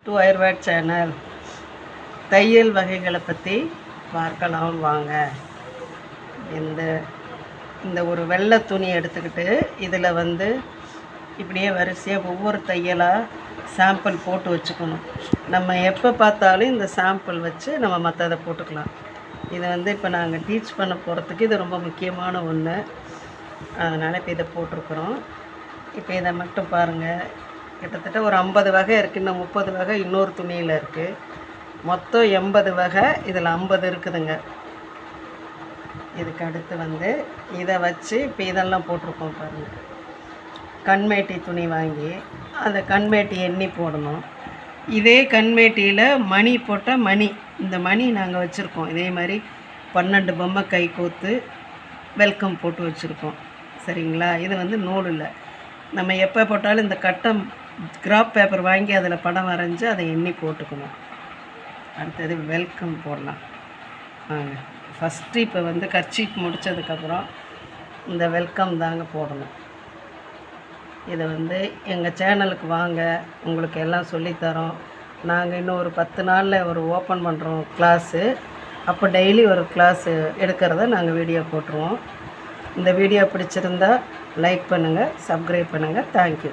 To ஒயர்வேட் channel. தையல் வகைகளை பற்றி பார்க்கலாம் வாங்க. இந்த இந்த ஒரு வெள்ளை துணி எடுத்துக்கிட்டு இதில் இப்படியே வரிசையாக ஒவ்வொரு தையலாக சாம்பிள் போட்டு வச்சுக்கணும். நம்ம எப்போ பார்த்தாலும் இந்த சாம்பிள் வச்சு நம்ம மற்றதை போட்டுக்கலாம். இதை இப்போ நாங்கள் டீச் பண்ண போகிறதுக்கு இது ரொம்ப முக்கியமான ஒன்று. அதனால் இப்போ இதை போட்டிருக்குறோம். இப்போ இதை மட்டும் பாருங்கள், கிட்டத்தட்ட ஒரு 50 வகை இருக்குது. இன்னும் 30 வகை இன்னொரு துணியில் இருக்குது. மொத்தம் 80 வகை, இதில் 50 இருக்குதுங்க. இதுக்கு அடுத்து இதை வச்சு இப்போ இதெல்லாம் போட்டிருக்கோம் பாருங்கள். கண்மேட்டி துணி வாங்கி அந்த கண்மேட்டி எண்ணி போடணும். இதே கண்மேட்டியில் மணி போட்டால் மணி, இந்த மணி நாங்கள் வச்சுருக்கோம். இதே மாதிரி 12 பொம்மை கை கோத்து வெல்கம் போட்டு வச்சுருக்கோம். சரிங்களா? இது நூல் இல்லை. நம்ம எப்போ போட்டாலும் இந்த கட்டம் கிராப் பேப்பர் வாங்கி அதில் படம் வரைஞ்சி அதை எண்ணி போட்டுக்கணும். அடுத்தது வெல்கம் போடலாம். ஃபஸ்ட்டு இப்போ கர்ச்சீப் முடித்ததுக்கப்புறம் இந்த வெல்கம் தாங்க போடணும். இதை எங்கள் சேனலுக்கு வாங்க, உங்களுக்கு எல்லாம் சொல்லித்தரோம். நாங்கள் இன்னும் ஒரு 10 நாளில் ஒரு ஓப்பன் பண்ணுறோம் கிளாஸு. அப்போ டெய்லி ஒரு கிளாஸு எடுக்கிறத நாங்கள் வீடியோ போட்டுருவோம். இந்த வீடியோ பிடிச்சிருந்தா லைக் பண்ணுங்கள், சப்ஸ்கிரைப் பண்ணுங்கள். தேங்க்யூ.